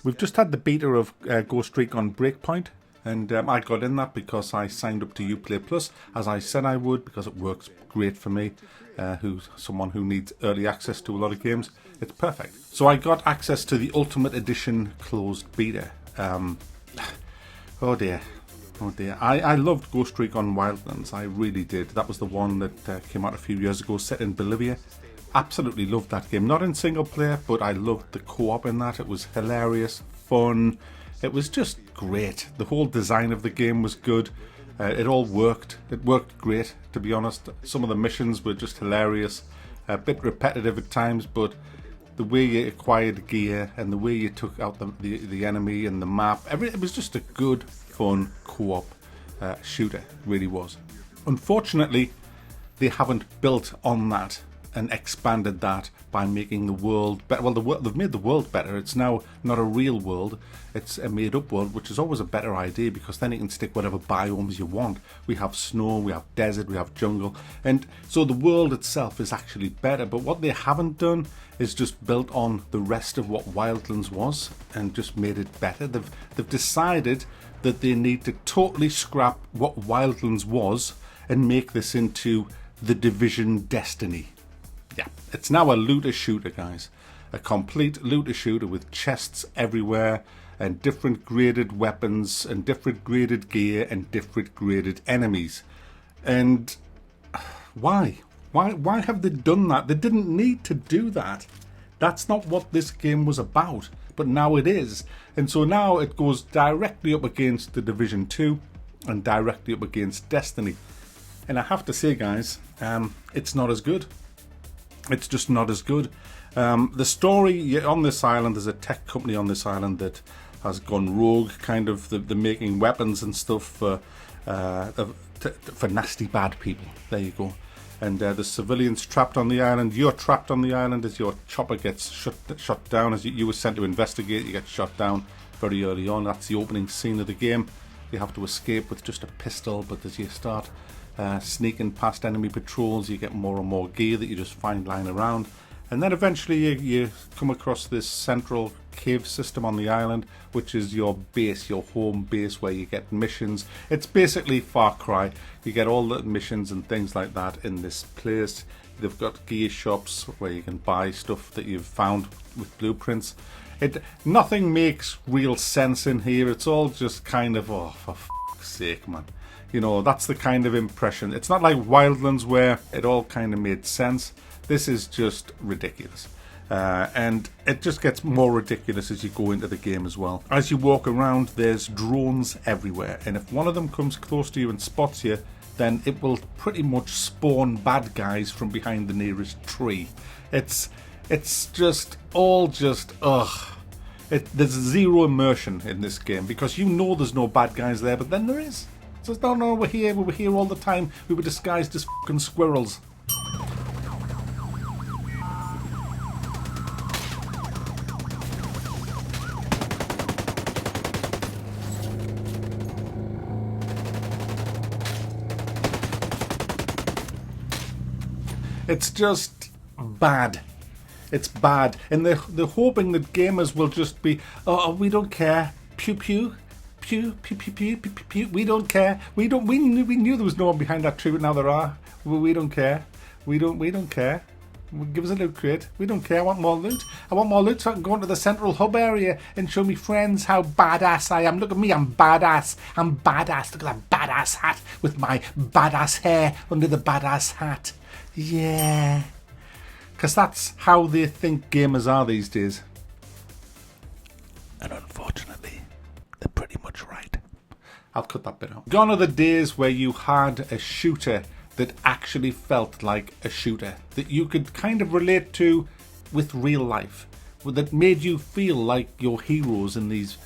We've just had the beta of Ghost Recon Breakpoint, and I got in that because I signed up to Uplay Plus, as I said I would, because it works great for me, who's someone who needs early access to a lot of games. It's perfect. So I got access to the Ultimate Edition closed beta. Oh dear. Oh dear. I loved Ghost Recon Wildlands. I really did. That was the one that came out a few years ago, set in Bolivia. Absolutely loved that game. Not in single player, but I loved the co-op in that. It was hilarious, fun. It was just great. The whole design of the game was good. It all worked. It worked great, to be honest. Some of the missions were just hilarious. A bit repetitive at times, but the way you acquired gear and the way you took out the enemy and the map, it was just a good, fun co-op shooter. It really was. Unfortunately, they haven't built on that and expanded that by making the world better. Well, they've made the world better. It's now not a real world. It's a made-up world, which is always a better idea because then you can stick whatever biomes you want. We have snow, we have desert, we have jungle, and so the world itself is actually better. But what they haven't done is just built on the rest of what Wildlands was and just made it better. They've decided that they need to totally scrap what Wildlands was and make this into the Division Destiny. Yeah, it's now a looter shooter, guys. A complete looter shooter with chests everywhere and different graded weapons and different graded gear and different graded enemies. And why? Why have they done that? They didn't need to do that. That's not what this game was about, but now it is. And so now it goes directly up against the Division 2 and directly up against Destiny. And I have to say, guys, it's not as good. It's just not as good. The story on this island, there's a tech company on this island that has gone rogue, kind of. They're making weapons and stuff for nasty bad people. There you go. And the civilians trapped on the island. You're trapped on the island as your chopper gets shot down. As you were sent to investigate, you get shot down very early on. That's the opening scene of the game. You have to escape with just a pistol, but as you start sneaking past enemy patrols, you get more and more gear that you just find lying around, and then eventually you come across this central cave system on the island, which is your base, your home base, where you get missions. It's basically Far Cry. You get all the missions and things like that in this place. They've got gear shops where you can buy stuff that you've found with blueprints. Nothing makes real sense in here. It's all just kind of, oh, for fuck's sake, man. You know, that's the kind of impression. It's not like Wildlands where it all kind of made sense. This is just ridiculous. And it just gets more ridiculous as you go into the game as well. As you walk around, there's drones everywhere. And if one of them comes close to you and spots you, then it will pretty much spawn bad guys from behind the nearest tree. It's just all just, ugh. There's zero immersion in this game because you know there's no bad guys there, but then there is. So no, we're here all the time. We were disguised as fucking squirrels. It's just bad. It's bad. And they're hoping that gamers will just be, oh, we don't care. Pew pew. Pew, pew, pew, pew, pew, pew. We don't care. We knew there was no one behind that tree, but now there are. We don't care. We don't care. Give us a loot crate. We don't care. I want more loot. I want more loot so I can go into the central hub area and show me friends how badass I am. Look at me, I'm badass. I'm badass. Look at that badass hat with my badass hair under the badass hat. Yeah. Because that's how they think gamers are these days. And unfortunately, they're pretty much right. I'll cut that bit out. Gone are the days where you had a shooter that actually felt like a shooter, that you could kind of relate to with real life, that made you feel like your heroes in these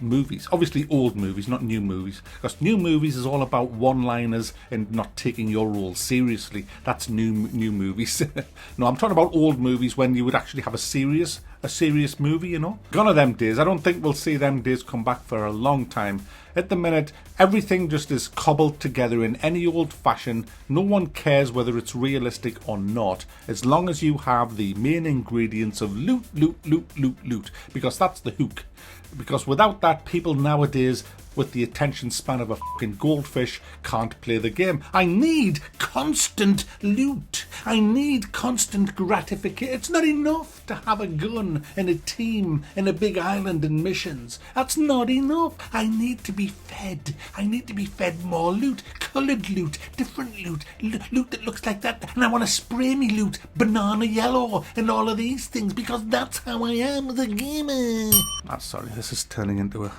movies. Obviously old movies, not new movies, because new movies is all about one-liners and not taking your role seriously. That's new movies. No, I'm talking about old movies when you would actually have a serious movie, you know. Gone are them days. I don't think we'll see them days come back for a long time. At the minute, everything just is cobbled together in any old fashion. No one cares whether it's realistic or not, as long as you have the main ingredients of loot, because that's the hook. Because without that, people nowadays, with the attention span of a fucking goldfish, can't play the game. I need constant loot. I need constant gratification. It's not enough to have a gun and a team and a big island and missions. That's not enough. I need to be fed. I need to be fed more loot, coloured loot, different loot, loot that looks like that. And I want to spray me loot, banana yellow and all of these things, because that's how I am as a gamer. Oh, sorry, this is turning into a...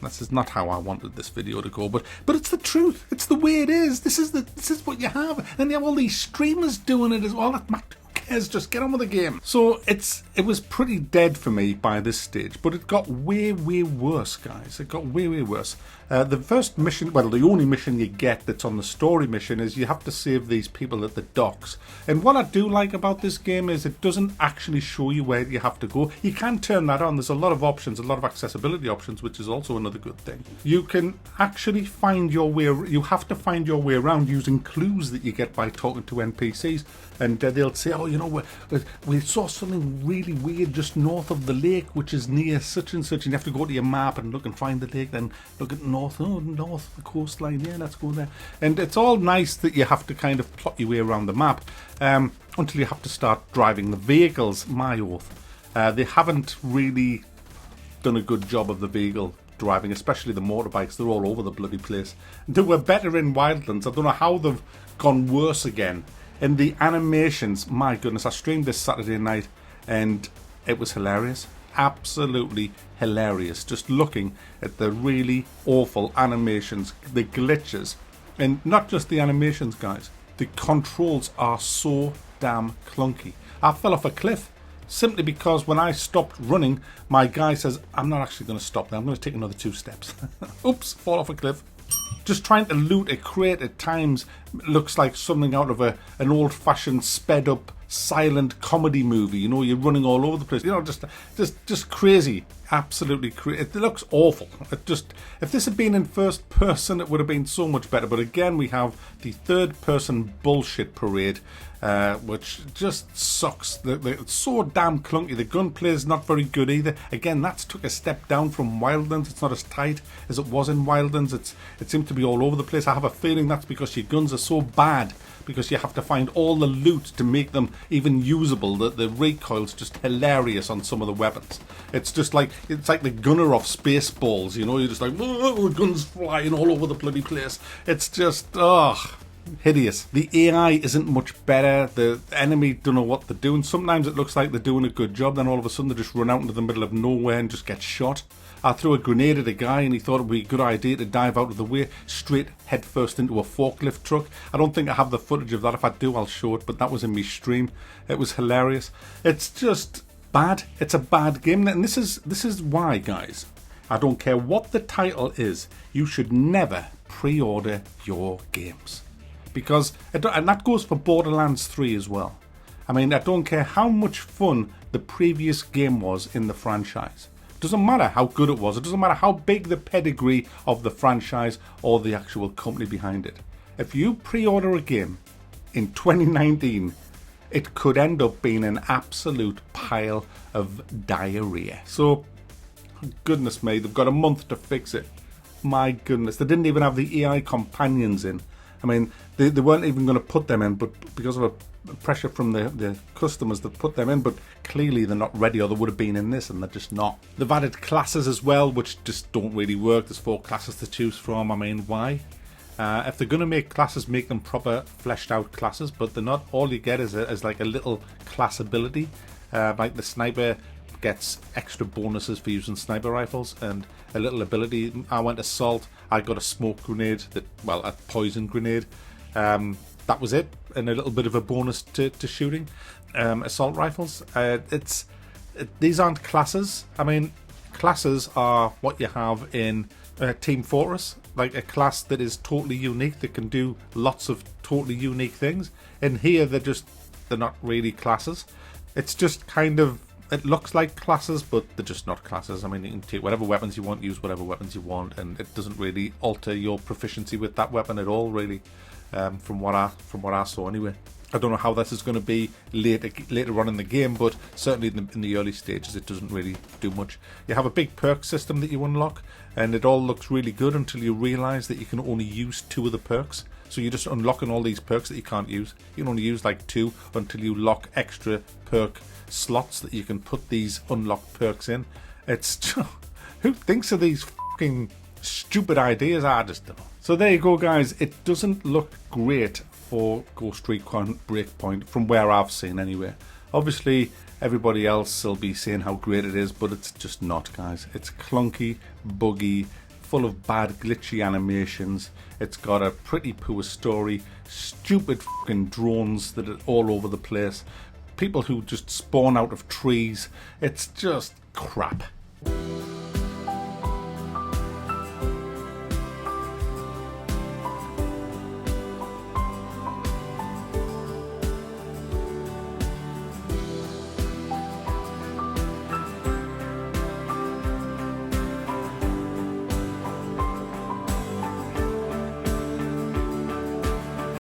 No, this is not how I wanted this video to go, but it's the truth. It's the way it is. This is what you have, and you have all these streamers doing it as well. Who cares? Just get on with the game. So it was pretty dead for me by this stage, but it got way worse, guys. It got way worse. The first mission, well, the only mission you get that's on the story mission is you have to save these people at the docks. And what I do like about this game is it doesn't actually show you where you have to go. You can turn that on. There's a lot of options, a lot of accessibility options, which is also another good thing. You can actually find your way. You have to find your way around using clues that you get by talking to NPCs. And they'll say, oh, you know, we saw something really weird just north of the lake, which is near such and such. And you have to go to your map and look and find the lake, then look at north, the coastline, yeah, let's go there. And it's all nice that you have to kind of plot your way around the map until you have to start driving the vehicles. My oath. They haven't really done a good job of the vehicle driving, especially the motorbikes. They're all over the bloody place. They were better in Wildlands. I don't know how they've gone worse again. And the animations, my goodness, I streamed this Saturday night and it was hilarious. Absolutely hilarious. Just looking at the really awful animations, the glitches, and not just the animations, guys. The controls are so damn clunky. I fell off a cliff simply because when I stopped running, my guy says, I'm not actually going to stop there. I'm going to take another 2 steps. Oops, fall off a cliff. Just trying to loot a crate at times looks like something out of an old-fashioned, sped-up, silent comedy movie. You know, you're running all over the place. You know, just crazy, absolutely crazy. It looks awful. If this had been in first person, it would have been so much better. But again, we have the third-person bullshit parade, which just sucks. It's so damn clunky. The gunplay is not very good either. Again, that's took a step down from Wildlands. It's not as tight as it was in Wildlands. It seems to be all over the place. I have a feeling that's because your guns are so bad, because you have to find all the loot to make them even usable. The recoil's just hilarious on some of the weapons. It's like the gunner off Spaceballs, you know. You're just like, oh, guns flying all over the bloody place. It's just, hideous. The AI isn't much better. The enemy don't know what they're doing. Sometimes it looks like they're doing a good job, then all of a sudden they just run out into the middle of nowhere and just get shot. I threw a grenade at a guy and he thought it would be a good idea to dive out of the way, straight headfirst into a forklift truck. I don't think I have the footage of that. If I do, I'll show it, but that was in my stream. It was hilarious. It's just bad. It's a bad game, and this is why, guys, I don't care what the title is, you should never pre-order your games. Because, and that goes for Borderlands 3 as well. I mean, I don't care how much fun the previous game was in the franchise. It doesn't matter how good it was. It doesn't matter how big the pedigree of the franchise or the actual company behind it. If you pre-order a game in 2019, it could end up being an absolute pile of diarrhea. So, goodness me, they've got a month to fix it. My goodness, they didn't even have the AI companions in. I mean, they weren't even going to put them in, but because of a pressure from the customers, they've put them in, but clearly they're not ready, or they would have been in this, and they're just not. They've added classes as well, which just don't really work. There's 4 classes to choose from. I mean, why? If they're going to make classes, make them proper fleshed out classes, but they're not. All you get is like a little class ability, like the sniper gets extra bonuses for using sniper rifles, and a little ability. I went assault. I got a smoke grenade, a poison grenade. That was it, and a little bit of a bonus to shooting. Assault rifles. These aren't classes. I mean, classes are what you have in Team Fortress, like a class that is totally unique, that can do lots of totally unique things. And here they're not really classes. It's just kind of, it looks like classes, but they're just not classes. I mean, you can take whatever weapons you want, use whatever weapons you want, and it doesn't really alter your proficiency with that weapon at all, really. From what I saw anyway. I don't know how this is going to be later on in the game, but certainly in the early stages it doesn't really do much. You have a big perk system that you unlock, and it all looks really good until you realise that you can only use 2 of the perks. So you're just unlocking all these perks that you can't use. You can only use like 2 until you lock extra perk slots that you can put these unlocked perks in. It's just, who thinks of these fucking stupid ideas? I just don't know. So there you go, guys. It doesn't look great for Ghost Recon Breakpoint from where I've seen anyway. Obviously everybody else will be saying how great it is, but it's just not, guys. It's clunky, buggy, full of bad glitchy animations. It's got a pretty poor story, stupid fucking drones that are all over the place, people who just spawn out of trees. It's just crap.